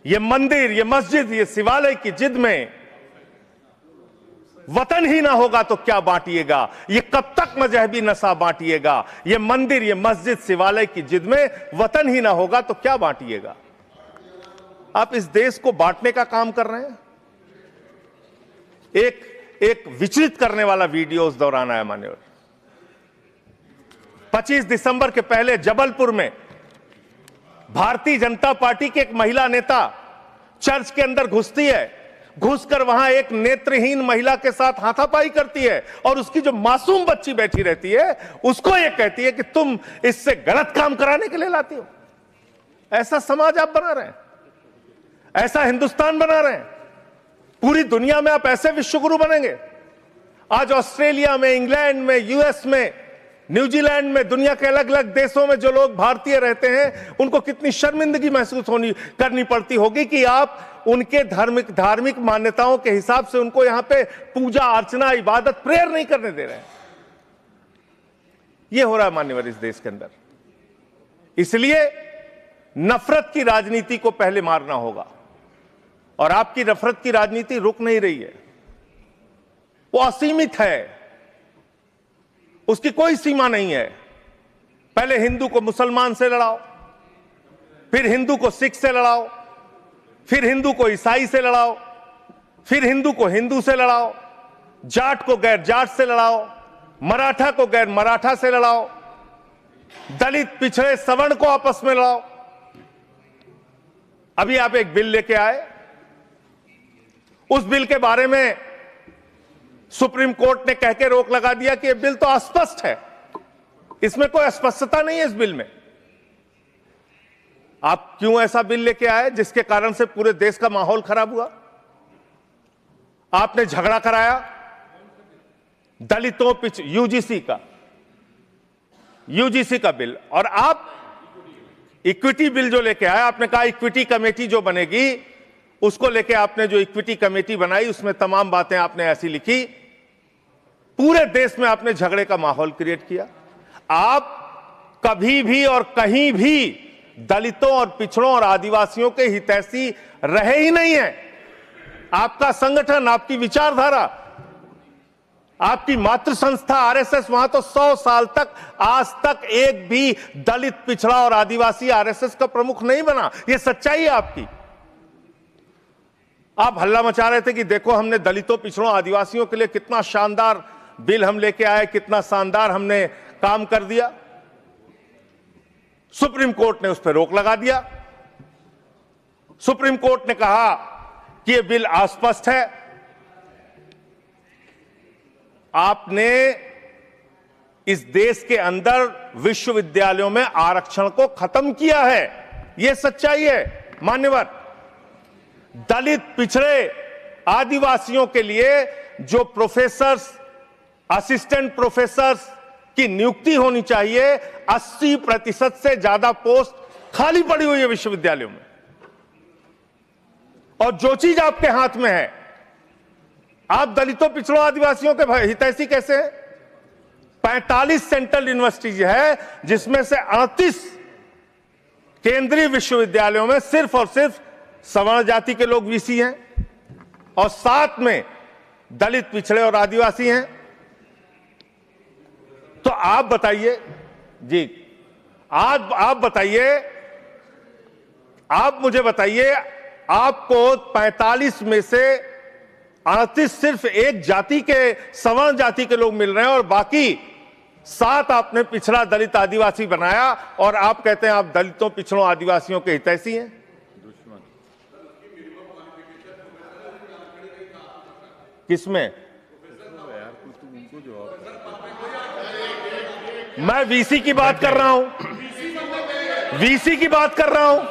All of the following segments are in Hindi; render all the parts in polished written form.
ये मंदिर, ये मस्जिद, ये शिवालय की जिद में वतन ही ना होगा तो क्या बांटिएगा? ये कब तक मजहबी नशा बांटिएगा? ये मंदिर, ये मस्जिद, शिवालय की जिद में वतन ही ना होगा तो क्या बांटिएगा? आप इस देश को बांटने का काम कर रहे हैं। एक विचलित करने वाला वीडियो उस दौरान आया मान्यवर। 25 दिसंबर के पहले जबलपुर में भारतीय जनता पार्टी की एक महिला नेता चर्च के अंदर घुसती है, घुसकर वहां एक नेत्रहीन महिला के साथ हाथापाई करती है और उसकी जो मासूम बच्ची बैठी रहती है उसको ये कहती है कि तुम इससे गलत काम कराने के लिए लाती हो। ऐसा समाज आप बना रहे हैं, ऐसा हिंदुस्तान बना रहे हैं। पूरी दुनिया में आप ऐसे विश्वगुरु बनेंगे। आज ऑस्ट्रेलिया में, इंग्लैंड में, यूएस में, न्यूजीलैंड में, दुनिया के अलग अलग देशों में जो लोग भारतीय रहते हैं उनको कितनी शर्मिंदगी महसूस करनी पड़ती होगी कि आप उनके धार्मिक मान्यताओं के हिसाब से उनको यहां पे पूजा अर्चना, इबादत, प्रेयर नहीं करने दे रहे हैं। यह हो रहा है मान्यवर इस देश के अंदर। इसलिए नफरत की राजनीति को पहले मारना होगा और आपकी नफरत की राजनीति रुक नहीं रही है, वो असीमित है, उसकी कोई सीमा नहीं है। पहले हिंदू को मुसलमान से लड़ाओ, फिर हिंदू को सिख से लड़ाओ, फिर हिंदू को ईसाई से लड़ाओ, फिर हिंदू को हिंदू से लड़ाओ, जाट को गैर जाट से लड़ाओ, मराठा को गैर मराठा से लड़ाओ, दलित, पिछड़े, सवर्ण को आपस में लड़ाओ। अभी आप एक बिल लेके आए, उस बिल के बारे में सुप्रीम कोर्ट ने कह के रोक लगा दिया कि यह बिल तो अस्पष्ट है, इसमें कोई स्पष्टता नहीं है इस बिल में। आप क्यों ऐसा बिल लेके आए जिसके कारण से पूरे देश का माहौल खराब हुआ? आपने झगड़ा कराया दलितों यूजीसी का बिल, और आप इक्विटी बिल जो लेके आए, आपने कहा इक्विटी कमेटी जो बनेगी उसको लेके आपने जो इक्विटी कमेटी बनाई उसमें तमाम बातें आपने ऐसी लिखी, पूरे देश में आपने झगड़े का माहौल क्रिएट किया। आप कभी भी और कहीं भी दलितों और पिछड़ों और आदिवासियों के हितैषी रहे ही नहीं है। आपका संगठन, आपकी विचारधारा, आपकी मातृ संस्था आरएसएस, वहां तो 100 साल तक आज तक एक भी दलित, पिछड़ा और आदिवासी आरएसएस का प्रमुख नहीं बना। यह सच्चाई है आपकी। आप हल्ला मचा रहे थे कि देखो हमने दलितों, पिछड़ों, आदिवासियों के लिए कितना शानदार बिल हम लेके आए, कितना शानदार हमने काम कर दिया। सुप्रीम कोर्ट ने उस पर रोक लगा दिया। सुप्रीम कोर्ट ने कहा कि यह बिल अस्पष्ट है। आपने इस देश के अंदर विश्वविद्यालयों में आरक्षण को खत्म किया है, यह सच्चाई है मान्यवर। दलित, पिछड़े, आदिवासियों के लिए जो प्रोफेसर्स, असिस्टेंट प्रोफेसर्स की नियुक्ति होनी चाहिए, 80% से ज्यादा पोस्ट खाली पड़ी हुई है विश्वविद्यालयों में। और जो चीज आपके हाथ में है, आप दलितों, पिछड़ों, आदिवासियों के हितैषी कैसे हैं? 45 सेंट्रल यूनिवर्सिटीज है जिसमें से 38 केंद्रीय विश्वविद्यालयों में सिर्फ और सिर्फ सवर्ण जाति के लोग वीसी हैं और 7 में दलित, पिछड़े और आदिवासी हैं। तो आप बताइए जी, आप बताइए, आप मुझे बताइए, आपको 45 में से 38 सिर्फ एक जाति के, सवर्ण जाति के लोग मिल रहे हैं और बाकी 7 आपने पिछड़ा, दलित, आदिवासी बनाया और आप कहते हैं आप दलितों, पिछड़ों, आदिवासियों के हितैषी हैं। किसमें? मैं वीसी की बात कर रहा हूं, वीसी की बात कर रहा हूं,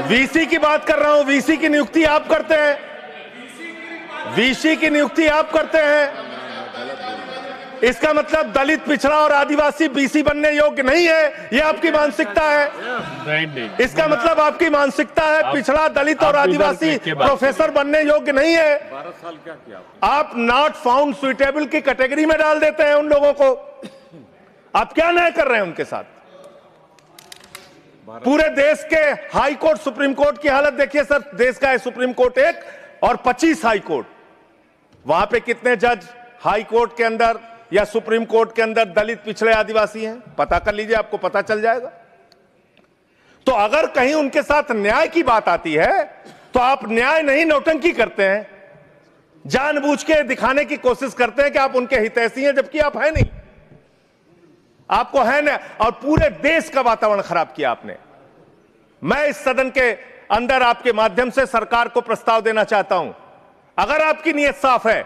वीसी की बात कर रहा हूं। वीसी की नियुक्ति आप करते हैं, वीसी की नियुक्ति आप करते हैं। इसका मतलब दलित, पिछड़ा और आदिवासी बीसी बनने योग्य नहीं है, यह आपकी मानसिकता है। इसका मतलब आपकी मानसिकता है पिछड़ा, दलित और आदिवासी प्रोफेसर बनने योग्य नहीं है। 12 साल क्या किया आप नॉट फाउंड सुइटेबल की कैटेगरी में डाल देते हैं उन लोगों को। आप क्या न्याय कर रहे हैं उनके साथ? पूरे देश के हाई कोर्ट सुप्रीम कोर्ट की हालत देखिए सर। देश का है सुप्रीम कोर्ट एक और 25 हाई कोर्ट। वहां पे कितने जज हाई कोर्ट के अंदर या सुप्रीम कोर्ट के अंदर दलित, पिछड़े, आदिवासी हैं? पता कर लीजिए, आपको पता चल जाएगा। तो अगर कहीं उनके साथ न्याय की बात आती है तो आप न्याय नहीं, नौटंकी करते हैं, जानबूझ के दिखाने की कोशिश करते हैं कि आप उनके हितैषी हैं, जबकि आप हैं नहीं। आपको है ना, और पूरे देश का वातावरण खराब किया आपने। मैं इस सदन के अंदर आपके माध्यम से सरकार को प्रस्ताव देना चाहता हूं, अगर आपकी नीयत साफ है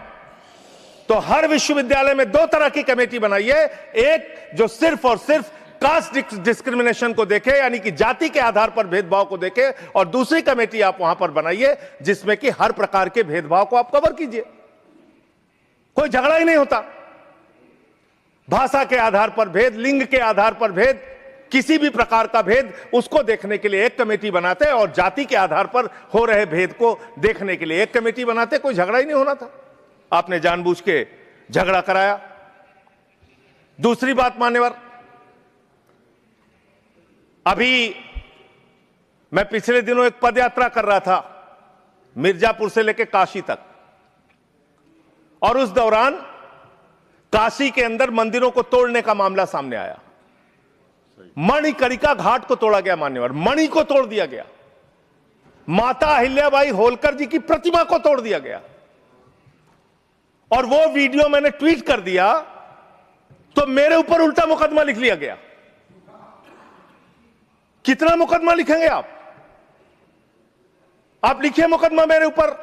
तो हर विश्वविद्यालय में 2 तरह की कमेटी बनाइए। एक जो सिर्फ और सिर्फ कास्ट डिस्क्रिमिनेशन को देखे, यानी कि जाति के आधार पर भेदभाव को देखे, और दूसरी कमेटी आप वहां पर बनाइए जिसमें कि हर प्रकार के भेदभाव को आप कवर कीजिए। कोई झगड़ा ही नहीं होता। भाषा के आधार पर भेद, लिंग के आधार पर भेद, किसी भी प्रकार का भेद, उसको देखने के लिए एक कमेटी बनाते, और जाति के आधार पर हो रहे भेद को देखने के लिए एक कमेटी बनाते। कोई झगड़ा ही नहीं होना था। आपने जानबूझ के झगड़ा कराया। दूसरी बात मान्यवर, अभी मैं पिछले दिनों एक पदयात्रा कर रहा था मिर्जापुर से लेकर काशी तक, और उस दौरान काशी के अंदर मंदिरों को तोड़ने का मामला सामने आया। मणिकर्णिका घाट को तोड़ा गया मान्यवर, मणि को तोड़ दिया गया, माता अहिल्याबाई होलकर जी की प्रतिमा को तोड़ दिया गया, और वो वीडियो मैंने ट्वीट कर दिया तो मेरे ऊपर उल्टा मुकदमा लिख लिया गया। कितना मुकदमा लिखेंगे आप? आप लिखिए मुकदमा मेरे ऊपर।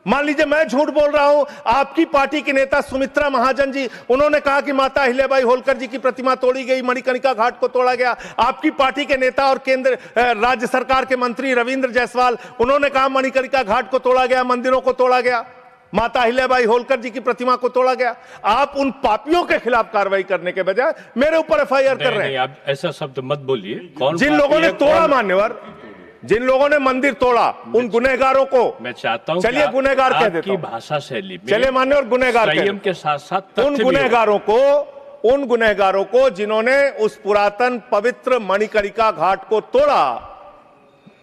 मान लीजिए मैं झूठ बोल रहा हूं, आपकी पार्टी के नेता सुमित्रा महाजन जी, उन्होंने कहा कि माता अहिल्याबाई होलकर जी की प्रतिमा तोड़ी गई, मणिकर्णिका घाट को तोड़ा गया। आपकी पार्टी के नेता और केंद्र राज्य सरकार के मंत्री रविंद्र जायसवाल, उन्होंने कहा मणिकर्णिका घाट को तोड़ा गया, मंदिरों को तोड़ा गया, माता अहिल्याबाई होलकर जी की प्रतिमा को तोड़ा गया। आप उन पापियों के खिलाफ कार्रवाई करने के बजाय मेरे ऊपर एफआईआर कर रहे हैं। आप ऐसा शब्द मत बोलिए। कौन जिन लोगों ने तोड़ा मान्यवर, जिन लोगों ने मंदिर तोड़ा, उन गुनहगारों को मैं चाहता हूं, चलिए गुनहगार कह देता हूं, भाषा शैली चलिए मान्यवर गुनहगार संयम के साथ साथ उन गुनहगारों को जिन्होंने उस पुरातन पवित्र मणिकर्णिका घाट को तोड़ा,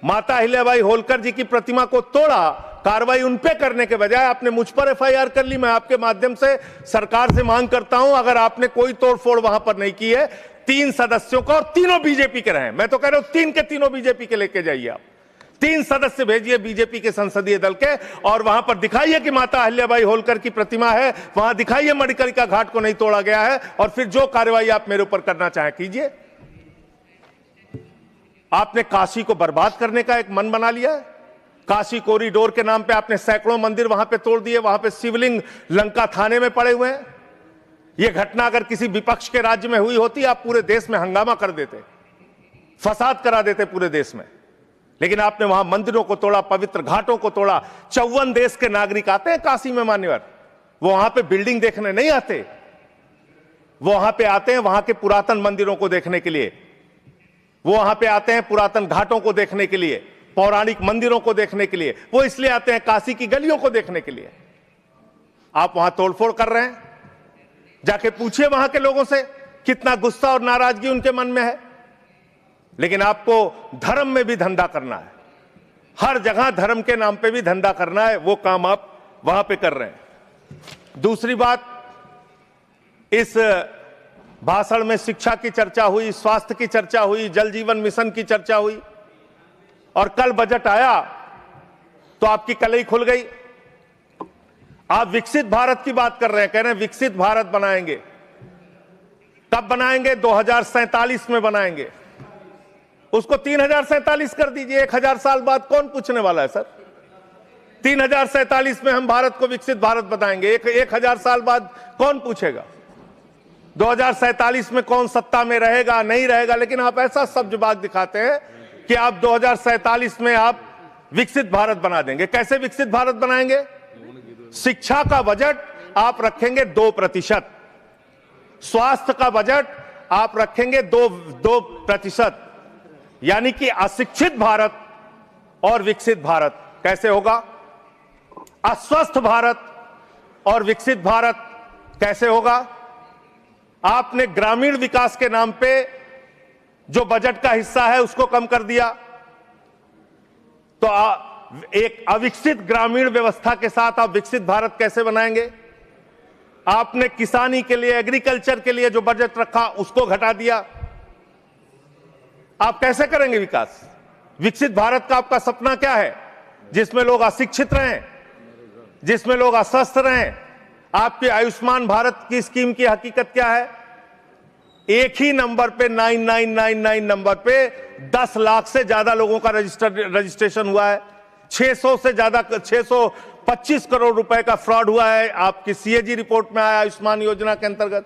माता अहिल्याबाई होलकर जी की प्रतिमा को तोड़ा, कार्रवाई उन पे करने के बजाय आपने मुझ पर एफआईआर कर ली। मैं आपके माध्यम से सरकार से मांग करता हूं, अगर आपने कोई तोड़फोड़ वहां पर नहीं की है, 3 सदस्यों का, और तीनों बीजेपी के रहे, मैं तो कह रहा हूं 3 के तीनों बीजेपी के लेके जाइए आप। 3 सदस्य भेजिए बीजेपी के संसदीय दल के, और वहां पर दिखाइए कि माता अहिल्याबाई होलकर की प्रतिमा है, वहां दिखाइए मणिकर्णिका घाट को नहीं तोड़ा गया है, और फिर जो कार्रवाई आप मेरे ऊपर करना चाहें कीजिए। आपने काशी को बर्बाद करने का एक मन बना लिया है। काशी कॉरिडोर के नाम पे आपने सैकड़ों मंदिर वहां पे तोड़ दिए, वहां पे शिवलिंग लंका थाने में पड़े हुए हैं। यह घटना अगर किसी विपक्ष के राज्य में हुई होती, आप पूरे देश में हंगामा कर देते, फसाद करा देते पूरे देश में। लेकिन आपने वहां मंदिरों को तोड़ा, पवित्र घाटों को तोड़ा। 54 देश के नागरिक आते हैं काशी में मान्यवर, वो वहां पे बिल्डिंग देखने नहीं आते, वो वहां पे आते हैं वहां के पुरातन मंदिरों को देखने के लिए, वो वहां पे आते हैं पुरातन घाटों को देखने के लिए, पौराणिक मंदिरों को देखने के लिए। वो इसलिए आते हैं काशी की गलियों को देखने के लिए। आप वहां तोड़फोड़ कर रहे हैं। जाके पूछिए वहां के लोगों से कितना गुस्सा और नाराजगी उनके मन में है। लेकिन आपको धर्म में भी धंधा करना है, हर जगह धर्म के नाम पे भी धंधा करना है, वो काम आप वहां पे कर रहे हैं। दूसरी बात, इस भाषण में शिक्षा की चर्चा हुई, स्वास्थ्य की चर्चा हुई, जल जीवन मिशन की चर्चा हुई, और कल बजट आया तो आपकी कलई खुल गई। आप विकसित भारत की बात कर रहे हैं, कह रहे हैं विकसित भारत बनाएंगे। कब बनाएंगे? 2047 में बनाएंगे। उसको 3047 कर दीजिए। 1000 साल बाद कौन पूछने वाला है सर? 3047 में हम भारत को विकसित भारत बताएंगे। 1000 साल बाद कौन पूछेगा? 2047 में कौन सत्ता में रहेगा, नहीं रहेगा। लेकिन आप ऐसा सब्जबाग दिखाते हैं कि आप 2047 में आप विकसित भारत बना देंगे। कैसे विकसित भारत बनाएंगे? शिक्षा का बजट आप रखेंगे 2%, स्वास्थ्य का बजट आप रखेंगे 2%, यानी कि अशिक्षित भारत और विकसित भारत कैसे होगा? अस्वस्थ भारत और विकसित भारत कैसे होगा? आपने ग्रामीण विकास के नाम पे जो बजट का हिस्सा है उसको कम कर दिया। तो एक अविकसित ग्रामीण व्यवस्था के साथ आप विकसित भारत कैसे बनाएंगे? आपने किसानी के लिए, एग्रीकल्चर के लिए जो बजट रखा उसको घटा दिया। आप कैसे करेंगे विकास? विकसित भारत का आपका सपना क्या है? जिसमें लोग अशिक्षित रहें, जिसमें लोग अस्वस्थ रहें। आपकी आयुष्मान भारत की स्कीम की हकीकत क्या है? एक ही नंबर पे 9999 नंबर पे 10 लाख से ज्यादा लोगों का रजिस्ट्रेशन हुआ है। 600 से ज्यादा 625 करोड़ रुपए का फ्रॉड हुआ है। आपकी सीएजी रिपोर्ट में आया आयुष्मान योजना के अंतर्गत।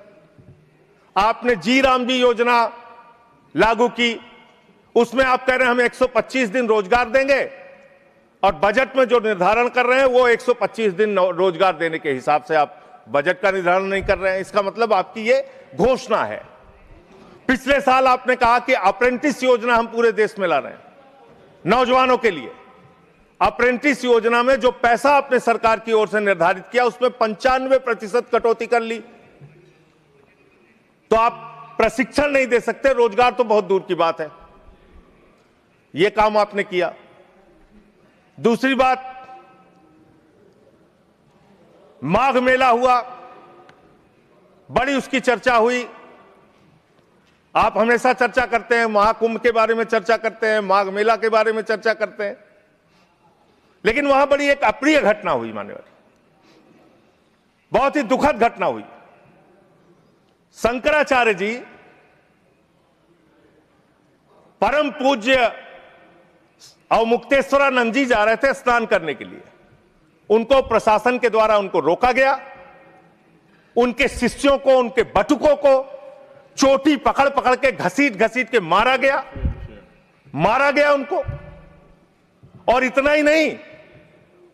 आपने जी राम जी योजना लागू की, उसमें आप कह रहे हैं हम 125 दिन रोजगार देंगे, और बजट में जो निर्धारण कर रहे हैं वो 125 दिन रोजगार देने के हिसाब से आप बजट का निर्धारण नहीं कर रहे हैं। इसका मतलब आपकी ये घोषणा है। पिछले साल आपने कहा कि अप्रेंटिस योजना हम पूरे देश में ला रहे हैं नौजवानों के लिए। अप्रेंटिस योजना में जो पैसा आपने सरकार की ओर से निर्धारित किया उसमें 95% कटौती कर ली। तो आप प्रशिक्षण नहीं दे सकते, रोजगार तो बहुत दूर की बात है। यह काम आपने किया। दूसरी बात, माघ मेला हुआ, बड़ी उसकी चर्चा हुई। आप हमेशा चर्चा करते हैं, महाकुंभ के बारे में चर्चा करते हैं, माघ मेला के बारे में चर्चा करते हैं, लेकिन वहां बड़ी एक अप्रिय घटना हुई, मान्यवर, बहुत ही दुखद घटना हुई। शंकराचार्य जी परम पूज्य अवमुक्तेश्वरानंद जी जा रहे थे स्नान करने के लिए। उनको प्रशासन के द्वारा उनको रोका गया। उनके शिष्यों को, उनके बटुकों को चोटी पकड़ पकड़ के घसीट घसीट के मारा गया उनको। और इतना ही नहीं,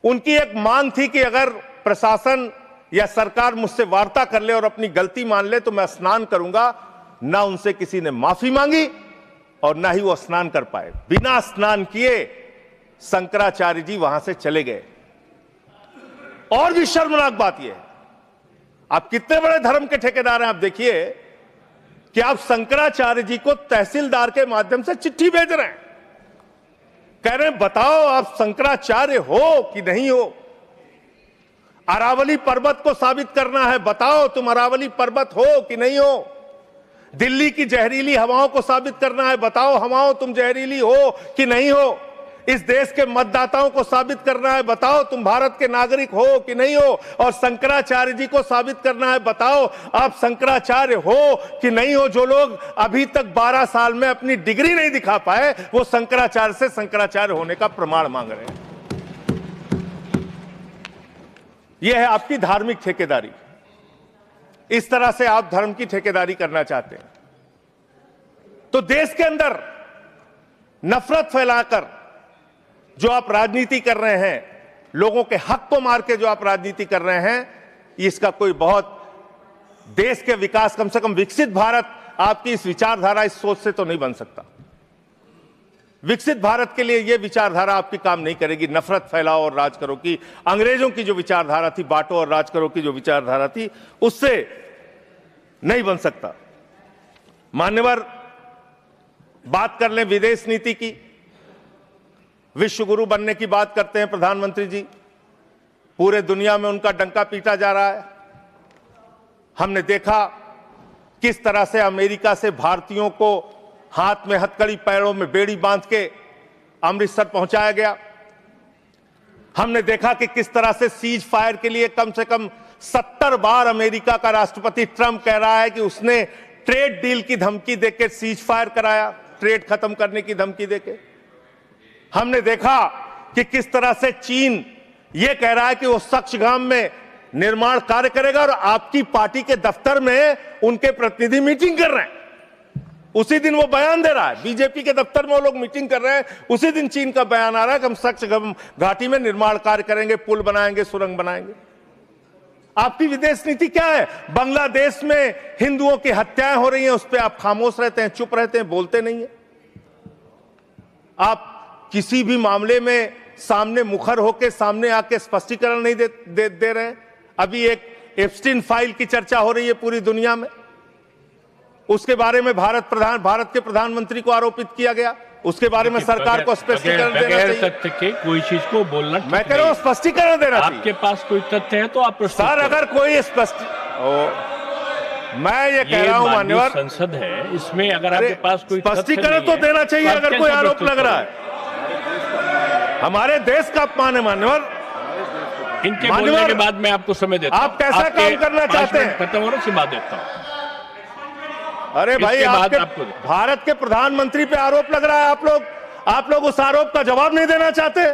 उनकी एक मांग थी कि अगर प्रशासन या सरकार मुझसे वार्ता कर ले और अपनी गलती मान ले तो मैं स्नान करूंगा। ना उनसे किसी ने माफी मांगी और ना ही वो स्नान कर पाए। बिना स्नान किए शंकराचार्य जी वहां से चले गए। और भी शर्मनाक बात यह है, आप कितने बड़े धर्म के ठेकेदार हैं। आप देखिए कि आप शंकराचार्य जी को तहसीलदार के माध्यम से चिट्ठी भेज रहे हैं, कह रहे हैं बताओ आप शंकराचार्य हो कि नहीं हो। अरावली पर्वत को साबित करना है, बताओ तुम अरावली पर्वत हो कि नहीं हो। दिल्ली की जहरीली हवाओं को साबित करना है, बताओ हवाओं तुम जहरीली हो कि नहीं हो। इस देश के मतदाताओं को साबित करना है, बताओ तुम भारत के नागरिक हो कि नहीं हो। और शंकराचार्य जी को साबित करना है, बताओ आप शंकराचार्य हो कि नहीं हो। जो लोग अभी तक 12 साल में अपनी डिग्री नहीं दिखा पाए, वो शंकराचार्य से शंकराचार्य होने का प्रमाण मांग रहे हैं। यह है आपकी धार्मिक ठेकेदारी। इस तरह से आप धर्म की ठेकेदारी करना चाहते हैं तो देश के अंदर नफरत फैलाकर जो आप राजनीति कर रहे हैं, लोगों के हक को मार के जो आप राजनीति कर रहे हैं, इसका कोई बहुत देश के विकास, कम से कम विकसित भारत आपकी इस विचारधारा, इस सोच से तो नहीं बन सकता। विकसित भारत के लिए यह विचारधारा आपकी काम नहीं करेगी। नफरत फैलाओ और राज करो की, अंग्रेजों की जो विचारधारा थी, बांटो और राज करो की जो विचारधारा थी, उससे नहीं बन सकता। मान्यवर, बात कर लें विदेश नीति की। विश्व गुरु बनने की बात करते हैं प्रधानमंत्री जी, पूरे दुनिया में उनका डंका पीटा जा रहा है। हमने देखा किस तरह से अमेरिका से भारतीयों को हाथ में हथकड़ी, पैरों में बेड़ी बांध के अमृतसर पहुंचाया गया। हमने देखा कि किस तरह से सीज फायर के लिए कम से कम 70 बार अमेरिका का राष्ट्रपति ट्रंप कह रहा है कि उसने ट्रेड डील की धमकी देकर सीज फायर कराया, ट्रेड खत्म करने की धमकी देके। हमने देखा कि किस तरह से चीन यह कह रहा है कि वो सक्चगाम में निर्माण कार्य करेगा और आपकी पार्टी के दफ्तर में उनके प्रतिनिधि मीटिंग कर रहे हैं। उसी दिन वो बयान दे रहा है, बीजेपी के दफ्तर में वो लोग मीटिंग कर रहे हैं, उसी दिन चीन का बयान आ रहा है कि हम सक्चगाम घाटी में निर्माण कार्य करेंगे, पुल बनाएंगे, सुरंग बनाएंगे। आपकी विदेश नीति क्या है? बांग्लादेश में हिंदुओं की हत्याएं हो रही हैं, उस पर आप खामोश रहते हैं, चुप रहते हैं, बोलते नहीं है। आप किसी भी मामले में सामने मुखर होकर सामने आके स्पष्टीकरण नहीं दे रहे हैं। अभी एक एप्स्टीन फाइल की चर्चा हो रही है पूरी दुनिया में, उसके बारे में भारत के प्रधानमंत्री को आरोपित किया गया, उसके बारे में सरकार को स्पष्टीकरण देना चाहिए। तथ्य के कोई चीज को बोलना, मैं कह रहा हूं स्पष्टीकरण देना चाहिए। आपके पास कोई तथ्य है तो आप सर, अगर कोई मैं ये कह रहा हूं मान्यवर, संसद है, इसमें अगर आपके पास कोई स्पष्टीकरण तो देना चाहिए। अगर कोई आरोप लग रहा है, हमारे देश का अपमान है मान्यवर। इनके बोलने के बाद मैं आपको समय देता हूं। आप कैसा काम करना चाहते हैं? खत्म हो रहा, उसके बाद देता हूं। अरे भाई, आपके भारत के प्रधानमंत्री पे आरोप लग रहा है, आप लोग उस आरोप का जवाब नहीं देना चाहते।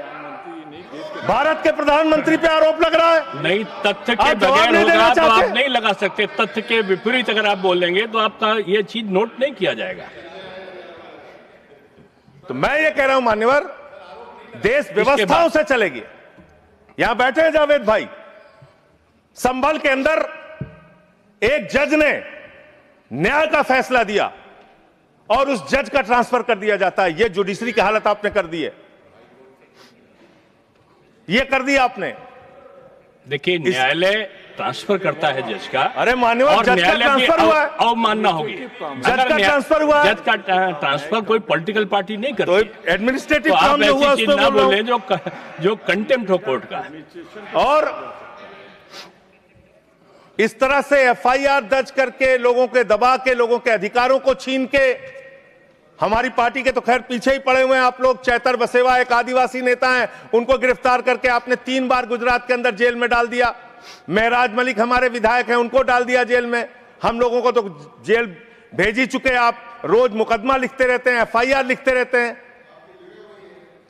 भारत के प्रधानमंत्री पे आरोप लग रहा है, नहीं तथ्य के बगैर होगा तो आप नहीं लगा सकते। तथ्य के विपरीत अगर आप बोलेंगे तो आपका ये चीज नोट नहीं किया जाएगा। तो मैं ये कह रहा हूं मान्यवर, देश व्यवस्थाओं से चलेगी। यहां बैठे हैं जावेद भाई, संभल के अंदर एक जज ने न्याय का फैसला दिया और उस जज का ट्रांसफर कर दिया जाता है। यह जुडिशरी की हालत आपने कर दी है, ये कर दिया आपने। देखिए, न्यायालय ट्रांसफर करता है जज का। अरे मान्यवर, जज का ट्रांसफर हुआ है, अवमानना होगी। जज का ट्रांसफर हुआ है। जज का ट्रांसफर कोई पॉलिटिकल पार्टी नहीं करती। तो एडमिनिस्ट्रेटिव तो काम में हुआ, उस पे ना बोले जो कंटेम्प्ट हो कोर्ट का। और इस तरह से एफआईआर दर्ज करके, लोगों के दबा के, लोगों के अधिकारों को छीन के, हमारी पार्टी के तो खैर पीछे ही पड़े हुए हैं आप लोग। चैतर बसेवा एक आदिवासी नेता हैं, उनको गिरफ्तार करके आपने 3 बार गुजरात के अंदर जेल में डाल दिया। महराज मलिक हमारे विधायक हैं, उनको डाल दिया जेल में। हम लोगों को तो जेल भेज ही चुके। आप रोज मुकदमा लिखते रहते हैं, एफआईआर लिखते रहते हैं।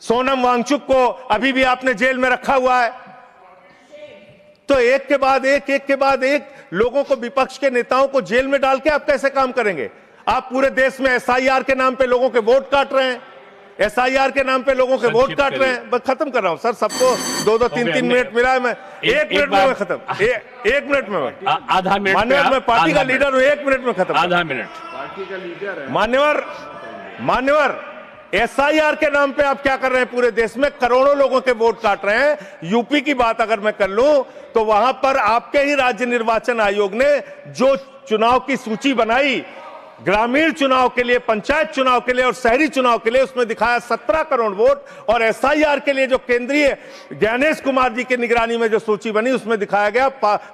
सोनम वांगचुक को अभी भी आपने जेल में रखा हुआ है। तो एक के बाद एक लोगों को, विपक्ष के नेताओं को जेल में डाल के आप कैसे काम करेंगे? आप पूरे देश में एसआईआर के नाम पे लोगों के वोट काट रहे हैं, एसआईआर के नाम पे लोगों के वोट काट रहे हैं। बस खत्म कर रहा हूं सर, सबको 2-2, 3-3 मिनट मिला है। मैं 1 मिनट में खत्म, 1 मिनट में, आधा मिनट मान्यवर, मैं पार्टी का लीडर हूं, 1 मिनट में खत्म। आधा मिनट पार्टी का लीडर है मान्यवर, एसआईआर के नाम पे आप क्या कर रहे हैं? पूरे देश में करोड़ों लोगों के वोट काट रहे हैं। यूपी की बात अगर मैं कर लूं तो वहां पर आपके ही राज्य निर्वाचन आयोग ने जो चुनाव की सूची बनाई, ग्रामीण चुनाव के लिए, पंचायत चुनाव के लिए और शहरी चुनाव के लिए, उसमें दिखाया 17 करोड़ वोट। और एसआईआर के लिए जो केंद्रीय ज्ञानेश कुमार जी की निगरानी में जो सूची बनी, उसमें दिखाया गया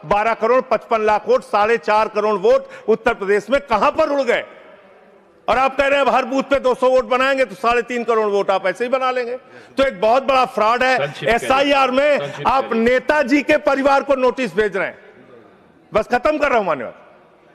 12 करोड़ 55 लाख वोट, 4.5 करोड़ वोट उत्तर प्रदेश में कहां पर उड़ गए? और आप कह रहे हैं हर बूथ पे 200 वोट बनाएंगे तो 3.5 करोड़ वोट आप ऐसे ही बना लेंगे। तो एक बहुत बड़ा फ्रॉड है। एसआईआर में आप नेताजी के परिवार को नोटिस भेज रहे हैं। बस खत्म कर रहा हूं मान्यवर,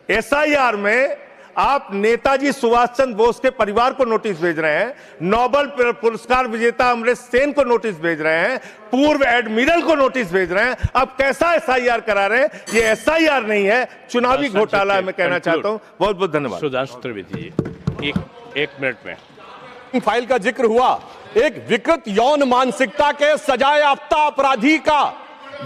एसआईआर में आप नेताजी सुभाष चंद्र बोस के परिवार को नोटिस भेज रहे हैं, नोबेल पुरस्कार विजेता अमर्त्य सेन को नोटिस भेज रहे हैं, पूर्व एडमिरल को नोटिस भेज रहे हैं। अब कैसा एसआईआर करा रहे हैं? ये एसआईआर नहीं है, चुनावी घोटाला है। मैं कहना चाहता हूं। बहुत बहुत धन्यवाद। सुधांशु त्रिवेदी जी, एक मिनट में फाइल का जिक्र हुआ, एक विकृत यौन मानसिकता के सजाए याफ्ता अपराधी का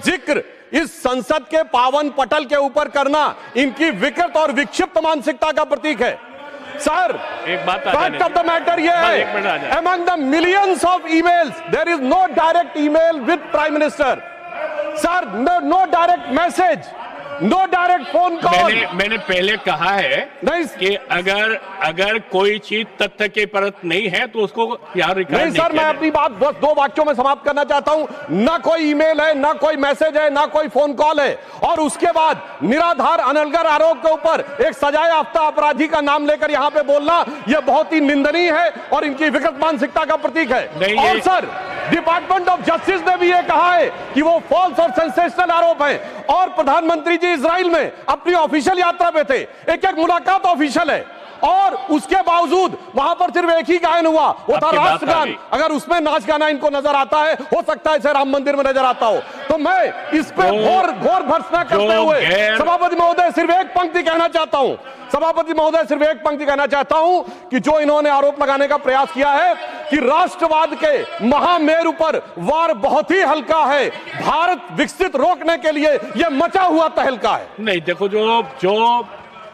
जिक्र इस संसद के पावन पटल के ऊपर करना इनकी विकृत और विक्षिप्त मानसिकता का प्रतीक है। सर, एक बात फैक्ट ऑफ द मैटर ये है, among the millions of emails there is no direct email with Prime Minister. Sir, no direct message, no direct phone call. मैंने पहले कहा है कि अगर कोई चीज तथ्य के परत नहीं है तो उसको यहाँ रिकॉर्ड नहीं सर, मैं अपनी बात बस 2 वाक्यों में समाप्त करना चाहता हूं। ना कोई ईमेल है, ना कोई मैसेज है, ना कोई फोन कॉल है। और उसके बाद निराधार अनलगर आरोप के ऊपर एक सजाए याफ्ता अपराधी का नाम लेकर यहां पे बोलना, यह बहुत ही निंदनीय है और इनकी विकृत मानसिकता का प्रतीक है। और सर, डिपार्टमेंट ऑफ जस्टिस ने भी यह कहा है कि वो फॉल्स और सेंसेशनल आरोप है। और प्रधानमंत्री जी इजराइल में अपनी ऑफिशियल यात्रा पे थे, एक मुलाकात ऑफिशियल है, और उसके बावजूद वहां पर सिर्फ एक ही गायन हुआ, वो था राष्ट्रगान। अगर उसमें नाच गाना इनको नजर आता है, हो सकता है इसे राम मंदिर में नजर आता हो। तो मैं इस पे घोर भर्त्सना करते हुए सभापति महोदय सिर्फ एक पंक्ति कहना चाहता हूं, सभापति महोदय सिर्फ एक पंक्ति कहना चाहता हूं कि जो इन्होंने आरोप लगाने का प्रयास किया है कि राष्ट्रवाद के महामेरु पर वार बहुत ही हल्का है, भारत विकसित रोकने के लिए यह मचा हुआ तहलका है। नहीं, देखो जो